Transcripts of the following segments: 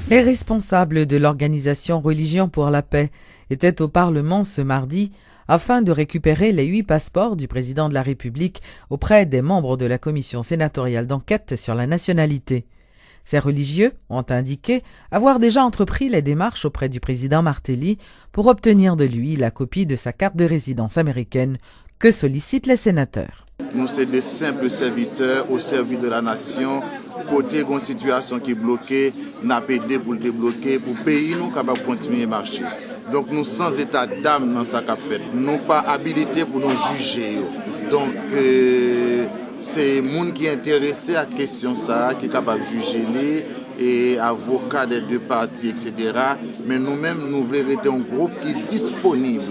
Les responsables de l'organisation Religion pour la paix étaient au Parlement ce mardi afin de récupérer les 8 passeports du président de la République auprès des membres de la commission sénatoriale d'enquête sur la nationalité. Ces religieux ont indiqué avoir déjà entrepris les démarches auprès du président Martelly pour obtenir de lui la copie de sa carte de résidence américaine que sollicitent les sénateurs. Nous sommes des simples serviteurs au service de la nation. Côté une situation qui est bloquée, nous avons aidé pour le débloquer, pour le pays nous capable de continuer à marcher. Donc nous sans état d'âme dans ça qu'a fait. Nous pas habilités pour nous juger. Donc c'est le monde qui est intéressé à la question ça, qui est capable de juger les et avocats des deux parties, etc. Mais nous-mêmes, nous voulons être un groupe qui est disponible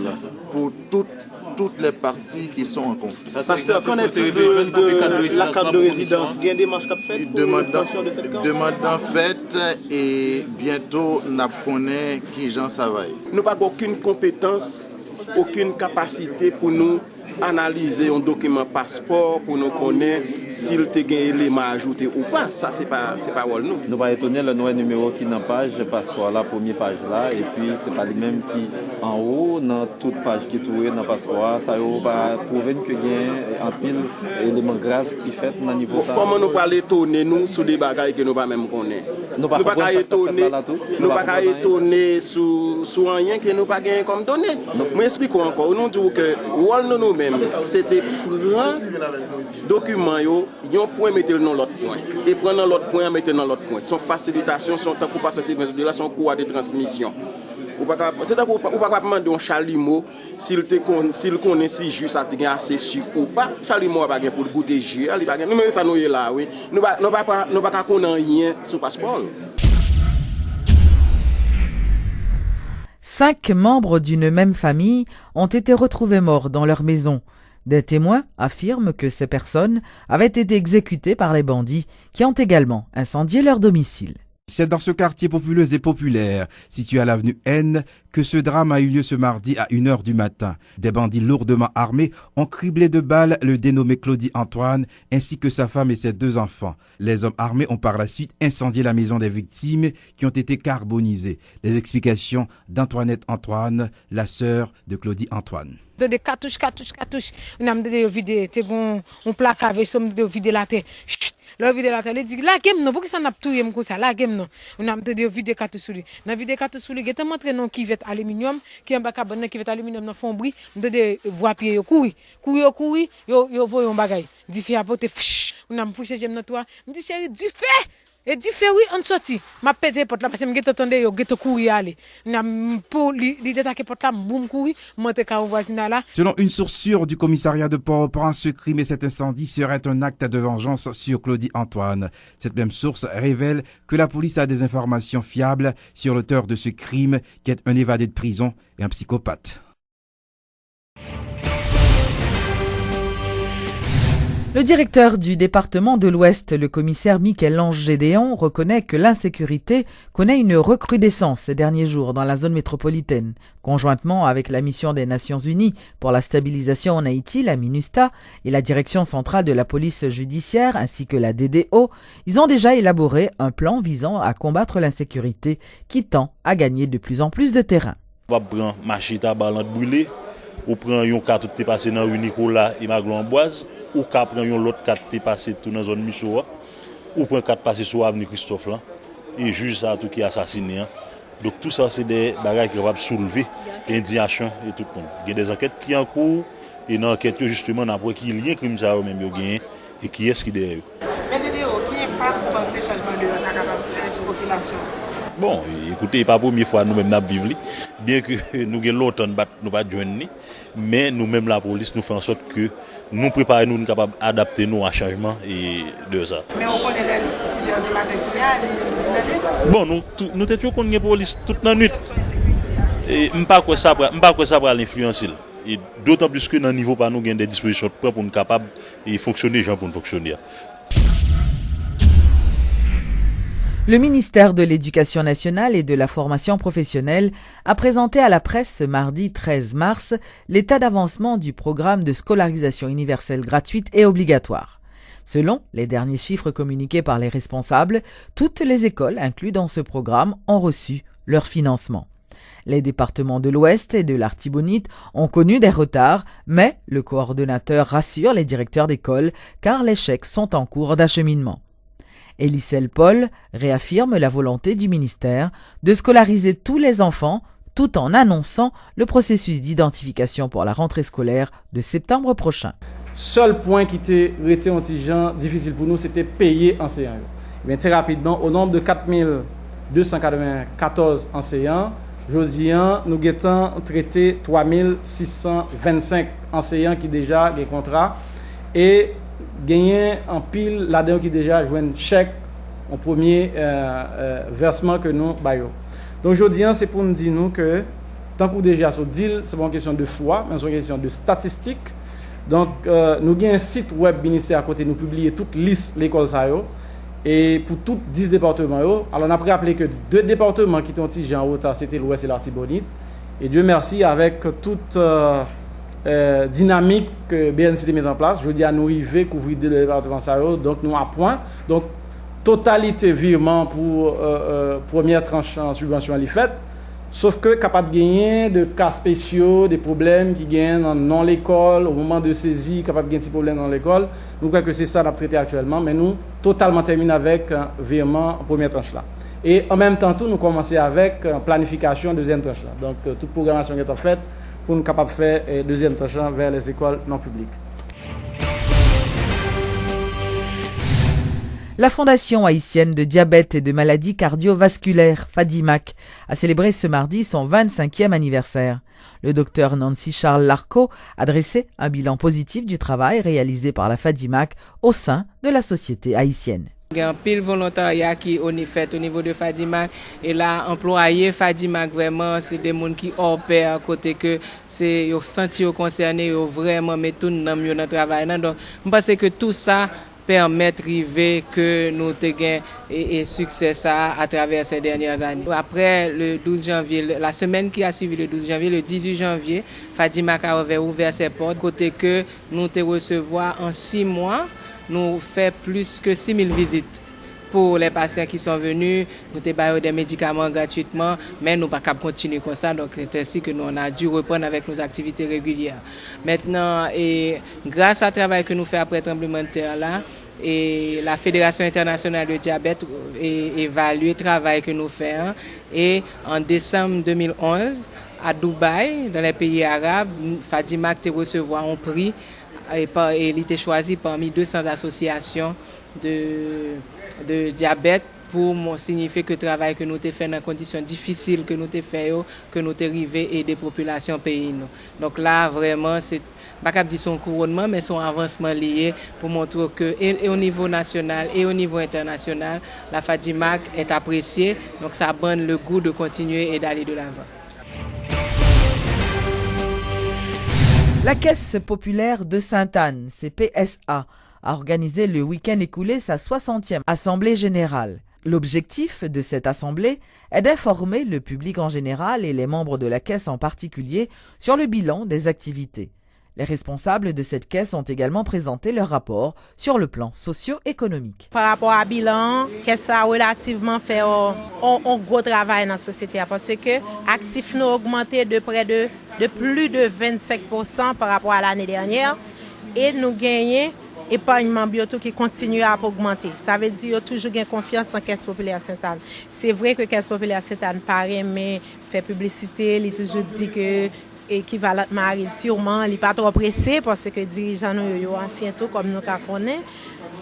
pour toutes les parties qui sont en conflit. Pasteur, qu'en est-il de la carte de résidence? Il y a des démarches qu'a fait? Demande en fait et bientôt nous connaissons qui Jean Savaille. Nous n'avons aucune compétence, aucune capacité pour nous analyser un document passeport pour nous connaître s'il a des éléments ajoutés ou pas. Ça, c'est pas nous. Nous va étonner le nouveau numéro qui dans page passeport la première page là et puis c'est pas les mêmes qui en haut dans toute page qui trouvée dans passeport ça va prouver que il y a un pile éléments graves qui fait dans niveau ça. Comment nous pas étonner nous sur des bagages que nous pas même connaître. Nous pas étonner sur rien que nous pas gagner comme données. Moi expliquons encore nous disons que nous-mêmes c'était prendre document yo point mettre dans l'autre point et prendre dans l'autre point mettre dans l'autre point. Son facilitation son temps pour passer de là son cours de transmission. C'est ou pas demander un Chalimo s'il connaît si juste assez sûr ou pas. Chalimo pas pour goûter jus, il pas nous ça nous est là oui. Nous pas connaître rien sur passeport. 5 membres d'une même famille ont été retrouvés morts dans leur maison. Des témoins affirment que ces personnes avaient été exécutées par les bandits qui ont également incendié leur domicile. C'est dans ce quartier populeux et populaire, situé à l'avenue N, que ce drame a eu lieu ce mardi à 1h du matin. Des bandits lourdement armés ont criblé de balles le dénommé Claudie Antoine ainsi que sa femme et ses 2 enfants. Les hommes armés ont par la suite incendié la maison des victimes qui ont été carbonisées. Les explications d'Antoinette Antoine, la sœur de Claudie Antoine. De cartouches. On a vidé, on plaque avec ça, on vidé la terre. Là vidé la terre, il dit la game non, pourquoi ça n'a pas tout comme ça, la game non. On a vidé cartouches sur lui. On a vidé cartouches sur lui, il y a tellement de non qui vête aluminium, qui en bas carbone qui vête aluminium dans fond bris, on de voir pied yo courir, yo voyons bagay. Dit fi apporter, on a poussé j'aime dans toi. Me dit chérie, du fait. Et dit fait oui, on sorti. M'a pété porte là parce que me gette attendé yo gette courir aller. Na pour li détaquer porte là boum courir, monter ka voisinage là. Selon une source sûre du commissariat de Port-au-Prince, ce crime et cet incendie serait un acte de vengeance sur Claudie Antoine. Cette même source révèle que la police a des informations fiables sur l'auteur de ce crime qui est un évadé de prison et un psychopathe. Le directeur du département de l'Ouest, le commissaire Michel-Ange Gédéon, reconnaît que l'insécurité connaît une recrudescence ces derniers jours dans la zone métropolitaine. Conjointement avec la mission des Nations Unies pour la stabilisation en Haïti, la MINUSTA, et la direction centrale de la police judiciaire ainsi que la DDO, ils ont déjà élaboré un plan visant à combattre l'insécurité qui tend à gagner de plus en plus de terrain. On va prendre machita balante brûlée, on prend un carte qui est passé dans rue Nicolas et Maglo-Amboise. Ou qu'à prendre l'autre 4 qui passé tout dans la zone Michoua, ou prendre 4 passé sur l'avenue Christophe là, et juge ça tout qui est assassiné. Donc tout ça c'est des bagages qui peuvent soulever l'indignation et tout le monde. Il y a des enquêtes qui sont en cours et dans l'enquête justement on apprend qu'il y a un crime ça même gagné et qui est-ce qui est derrière. Mais qui impact vous pensez changement de ça capable faire sur la population? Bon, écoutez, pas la première fois nous-mêmes nous vivons, bien que nous avons longtemps nous pas joindre, mais nous-mêmes la police nous fait en sorte que nous préparons, nous sommes capables d'adapter nous à changement et de ça. Mais on connaît les 6h du matin, bon, nous étions qu'on la police toute la nuit. Et je ne sais pas quoi ça va l'influencer. Et d'autant plus que dans le niveau pas nous avons des dispositions pour nous capables de fonctionner, gens pour nous fonctionner. Le ministère de l'Éducation nationale et de la formation professionnelle a présenté à la presse ce mardi 13 mars l'état d'avancement du programme de scolarisation universelle gratuite et obligatoire. Selon les derniers chiffres communiqués par les responsables, toutes les écoles incluses dans ce programme ont reçu leur financement. Les départements de l'Ouest et de l'Artibonite ont connu des retards, mais le coordonnateur rassure les directeurs d'école car les chèques sont en cours d'acheminement. Elisel Paul réaffirme la volonté du ministère de scolariser tous les enfants tout en annonçant le processus d'identification pour la rentrée scolaire de septembre prochain. Seul point qui était antigen difficile pour nous, c'était payer enseignants. Mais très rapidement, au nombre de 4294 enseignants, aujourd'hui, nous avons traité 3625 enseignants qui déjà ont des contrats et gagné en pile là-dedans qui déjà joué un chèque en premier versement que nous baillons. Donc aujourd'hui, c'est pour nous dire que tant que déjà ce deal, c'est pas une question de foi, mais c'est une question de statistique. Donc nous avons un site web ministère à côté, nous publions toute liste l'école ça yo. Et pour tous 10 départements, alors on a rappelé que 2 départements qui ont été en retard, c'était l'Ouest et l'Artibonite. Et Dieu merci, avec toute dynamique que BNCD met en place, je dis à nous arriver couvrir 2 départements, donc nous à point. Donc totalité virement pour première tranche en subvention à l'IFET, sauf que capable de gagner de cas spéciaux, des problèmes qui gagnent dans l'école, au moment de saisie, capable de gagner des problèmes dans l'école. Nous croyons que c'est ça qu'on a traité actuellement, mais nous, totalement terminé avec un virement en première tranche là. Et en même temps, nous commençons avec planification deuxième tranche là. Donc, toute programmation qui est en fait pour nous capables de faire deuxième tranche vers les écoles non publiques. La Fondation haïtienne de diabète et de maladies cardiovasculaires, FADIMAC, a célébré ce mardi son 25e anniversaire. Le docteur Nancy Charles Larco a dressé un bilan positif du travail réalisé par la FADIMAC au sein de la société haïtienne. Il y a un pile volontariat qui est fait au niveau de FADIMAC et là employé FADIMAC vraiment c'est des gens qui opèrent côté que c'est yo senti concernés yo vraiment mettre tout dans le travail. Donc je pense que tout ça permettre d'arriver que nous ayons et succès ça à travers ces dernières années. Après le 12 janvier, la semaine qui a suivi le 12 janvier, le 18 janvier, FADIMAC a ouvert ses portes, côté que nous te recevoir en 6 mois, nous fait plus que 6000 visites. Pour les patients qui sont venus, nous avons des médicaments gratuitement, mais nous ne pouvons pas continuer comme ça. Donc c'est ainsi que nous on a dû reprendre avec nos activités régulières. Maintenant, et grâce au travail que nous faisons après le tremblement de terre là, et la Fédération internationale de diabète évalue le travail que nous faisons. Et en décembre 2011, à Dubaï, dans les pays arabes, FADIMAC a reçu un prix et il était choisi parmi 200 associations de diabète pour signifier que le travail que nous avons fait dans des conditions difficiles que nous avons fait, que nous avons arrivé et des populations pays. Donc là, vraiment, c'est pas dire son couronnement, mais son avancement lié pour montrer que et au niveau national et au niveau international, la FADIMAC est appréciée. Donc ça donne le goût de continuer et d'aller de l'avant. La Caisse populaire de Sainte-Anne, CPSA, a organisé le week-end écoulé sa 60e assemblée générale. L'objectif de cette assemblée est d'informer le public en général et les membres de la Caisse en particulier sur le bilan des activités. Les responsables de cette caisse ont également présenté leur rapport sur le plan socio-économique. Par rapport à bilan, la caisse a relativement fait un gros travail dans la société parce que actifs nous ont augmenté de près de plus de 25% par rapport à l'année dernière et nous gagnons épargnement bioto qui continue à augmenter. Ça veut dire qu'il y a toujours confiance en Caisse populaire Sainte-Anne. C'est vrai que Caisse populaire Sainte-Anne paraît, mais fait publicité, il toujours dit que équivalentement arrive sûrement, il n'est pas trop pressé parce que les dirigeants sont anciens tout comme nous connaissons.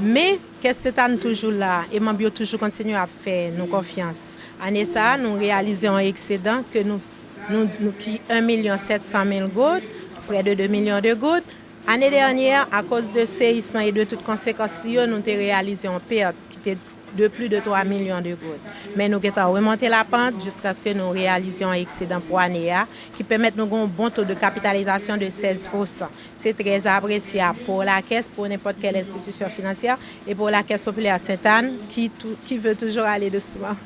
Mais Caisse Sainte-Anne toujours là et membres toujours continuent à faire nous confiance. Année ça, nous réalisons un excédent que nous qui 1 700 000 gouttes, près de 2 millions de gouttes. Année dernière, à cause de séisme et de toutes conséquences, nous avons réalisé une perte qui était de plus de 3 millions de gouttes. Mais nous avons remonté la pente jusqu'à ce que nous réalisions un excédent pour l'année qui permet de nous un bon taux de capitalisation de 16%. C'est très appréciable pour la Caisse, pour n'importe quelle institution financière et pour la Caisse populaire Sainte-Anne qui veut toujours aller doucement.